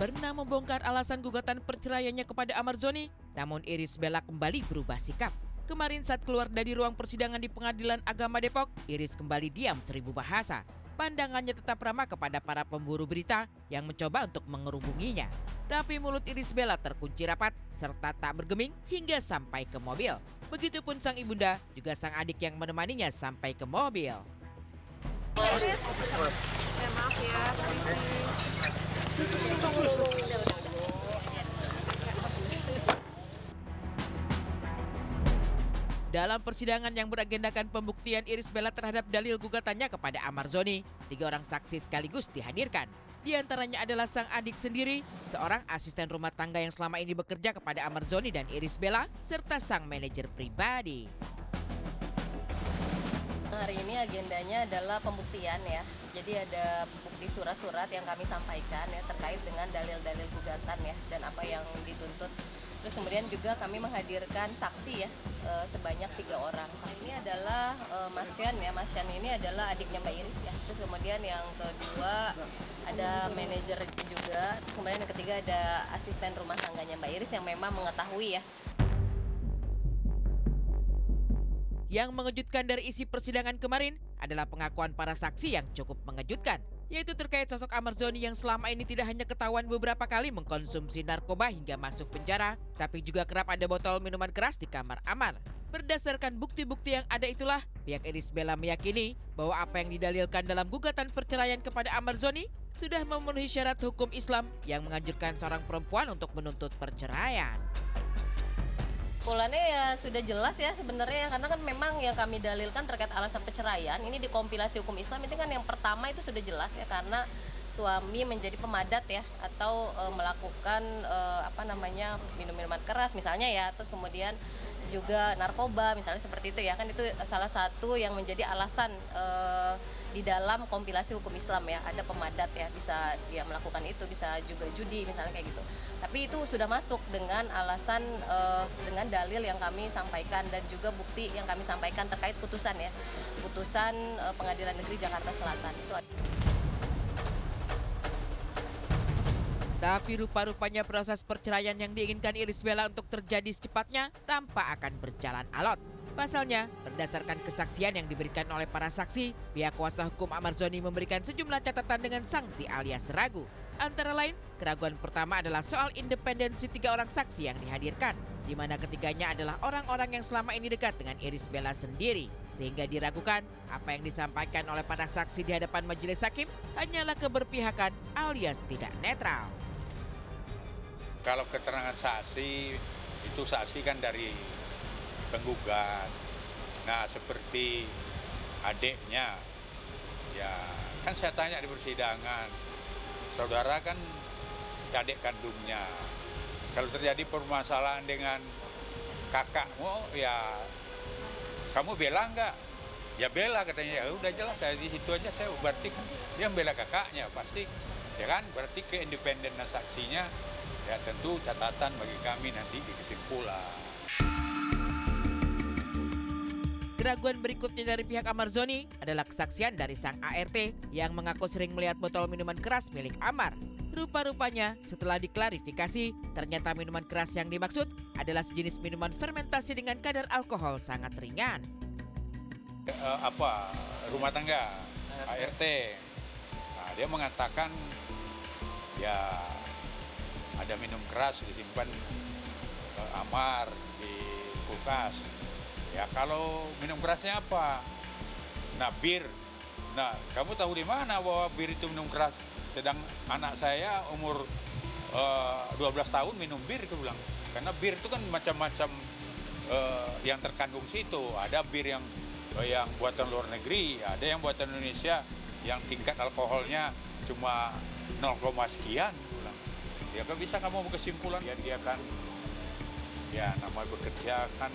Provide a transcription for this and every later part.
pernah membongkar alasan gugatan perceraiannya kepada Amarzoni, namun Irish Bella kembali berubah sikap. Kemarin saat keluar dari ruang persidangan di Pengadilan Agama Depok, Irish kembali diam seribu bahasa. Pandangannya tetap ramah kepada para pemburu berita yang mencoba untuk mengerubunginya. Tapi mulut Irish Bella terkunci rapat serta tak bergeming hingga sampai ke mobil. Begitupun sang ibunda, juga sang adik yang menemaninya sampai ke mobil. Maaf ya, Dalam persidangan yang beragendakan pembuktian Irish Bella terhadap dalil gugatannya kepada Amarzoni, 3 orang saksi sekaligus dihadirkan. Di antaranya adalah sang adik sendiri, seorang asisten rumah tangga yang selama ini bekerja kepada Amarzoni dan Irish Bella, serta sang manajer pribadi. hari ini agendanya adalah pembuktian ya. Jadi ada bukti surat-surat yang kami sampaikan ya terkait dengan dalil-dalil gugatan ya dan apa yang dituntut. Terus kemudian juga kami menghadirkan saksi ya sebanyak 3 orang. Saksinya adalah Mas Syan ya. Mas Syan ini adalah adiknya Mbak Iris ya. Terus kemudian yang kedua ada manajer juga. Terus kemudian yang ketiga ada asisten rumah tangganya Mbak Iris yang memang mengetahui ya. Yang mengejutkan dari isi persidangan kemarin adalah pengakuan para saksi yang cukup mengejutkan, yaitu terkait sosok Amarzoni yang selama ini tidak hanya ketahuan beberapa kali mengkonsumsi narkoba hingga masuk penjara, tapi juga kerap ada botol minuman keras di kamar Amar. Berdasarkan bukti-bukti yang ada itulah, pihak Irish Bella meyakini bahwa apa yang didalilkan dalam gugatan perceraian kepada Amarzoni sudah memenuhi syarat hukum Islam yang menganjurkan seorang perempuan untuk menuntut perceraian. Kesimpulannya ya sudah jelas ya sebenarnya karena kan memang yang kami dalilkan terkait alasan perceraian ini di kompilasi hukum Islam itu kan yang pertama itu sudah jelas ya karena suami menjadi pemadat ya atau melakukan minum minuman keras misalnya ya, terus kemudian juga narkoba misalnya seperti itu ya, kan itu salah satu yang menjadi alasan di dalam kompilasi hukum Islam ya, ada pemadat ya, bisa dia melakukan itu, bisa juga judi misalnya kayak gitu. Tapi itu sudah masuk dengan alasan dengan dalil yang kami sampaikan dan juga bukti yang kami sampaikan terkait putusan ya, putusan Pengadilan Negeri Jakarta Selatan itu. Tapi rupa-rupanya proses perceraian yang diinginkan Irish Bella untuk terjadi secepatnya tampak akan berjalan alot. Pasalnya, berdasarkan kesaksian yang diberikan oleh para saksi, pihak kuasa hukum Amarzoni memberikan sejumlah catatan dengan sanksi alias ragu. Antara lain, keraguan pertama adalah soal independensi 3 orang saksi yang dihadirkan, di mana ketiganya adalah orang-orang yang selama ini dekat dengan Irish Bella sendiri. Sehingga diragukan apa yang disampaikan oleh para saksi di hadapan majelis hakim hanyalah keberpihakan alias tidak netral. Kalau keterangan saksi, itu saksi kan dari penggugat. Nah, seperti adiknya, ya kan saya tanya di persidangan, saudara kan adik kandungnya. Kalau terjadi permasalahan dengan kakakmu, ya kamu bela nggak? Ya bela katanya, ya udah jelas saya di situ aja, saya berarti kan dia bela kakaknya pasti, ya kan? Berarti keindependenan saksinya, ya tentu catatan bagi kami nanti di kesimpulan. Keraguan berikutnya dari pihak Amarzoni adalah kesaksian dari sang ART yang mengaku sering melihat botol minuman keras milik Amar. Rupa-rupanya setelah diklarifikasi, ternyata minuman keras yang dimaksud adalah sejenis minuman fermentasi dengan kadar alkohol sangat ringan. Rumah tangga, ART. Nah, dia mengatakan ya ada minum keras disimpan Amar di kulkas. Ya kalau minum kerasnya apa? Nah, bir. Nah, kamu tahu di mana bahwa bir itu minum keras? Sedang anak saya umur 12 tahun minum bir, aku bilang. Karena bir itu kan macam-macam yang terkandung situ. Ada bir yang buatan luar negeri, ada yang buatan Indonesia yang tingkat alkoholnya cuma 0, sekian, aku bilang. Ya kan bisa kamu berkesimpulan ya dia kan ya namanya bekerja kan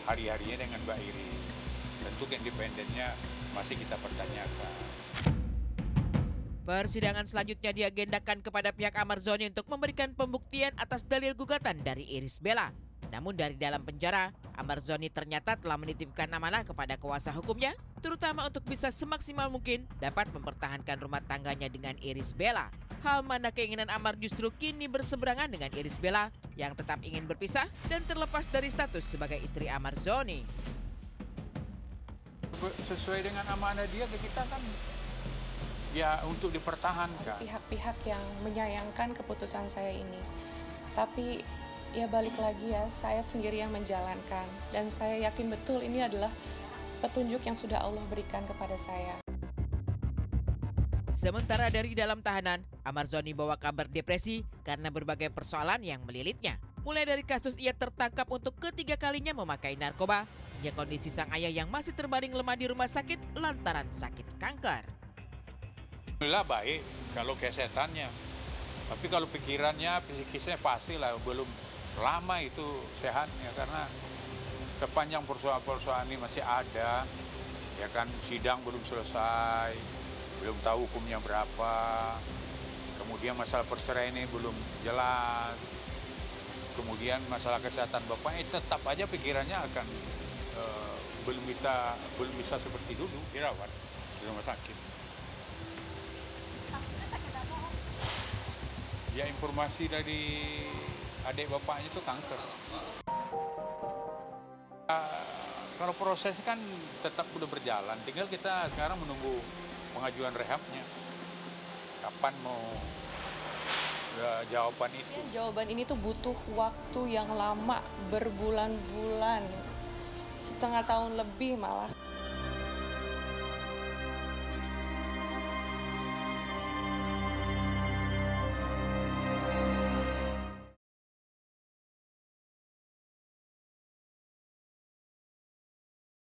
hari-harinya dengan Mbak Iris. Tentu independennya masih kita pertanyakan. Persidangan selanjutnya diagendakan kepada pihak Amarzoni untuk memberikan pembuktian atas dalil gugatan dari Irish Bella. Namun dari dalam penjara, Amar Zoni ternyata telah menitipkan amanah kepada kuasa hukumnya, terutama untuk bisa semaksimal mungkin dapat mempertahankan rumah tangganya dengan Irish Bella. Hal mana keinginan Amar justru kini berseberangan dengan Irish Bella yang tetap ingin berpisah dan terlepas dari status sebagai istri Amar Zoni. Sesuai dengan amanah dia ke kita kan ya untuk dipertahankan. Pihak-pihak yang menyayangkan keputusan saya ini. Tapi ya balik lagi ya, saya sendiri yang menjalankan. Dan saya yakin betul ini adalah petunjuk yang sudah Allah berikan kepada saya. Sementara dari dalam tahanan, Amar Zoni bawa kabar depresi karena berbagai persoalan yang melilitnya. Mulai dari kasus ia tertangkap untuk ketiga kalinya memakai narkoba, hingga kondisi sang ayah yang masih terbaring lemah di rumah sakit lantaran sakit kanker. Alhamdulillah baik kalau kesehatannya, tapi kalau pikirannya, psikisnya pastilah belum lama itu sehatnya karena sepanjang persoalan-persoalan ini masih ada, ya kan sidang belum selesai, belum tahu hukumnya berapa, kemudian masalah perceraian ini belum jelas, kemudian masalah kesehatan bapaknya tetap aja pikirannya akan belum bisa seperti dulu dirawat di rumah sakit. Ya informasi dari adik bapaknya itu kanker. Kalau proses kan tetap udah berjalan, tinggal kita sekarang menunggu pengajuan rehabnya. Kapan mau jawaban itu? Jawaban ini tuh butuh waktu yang lama, berbulan-bulan, setengah tahun lebih malah.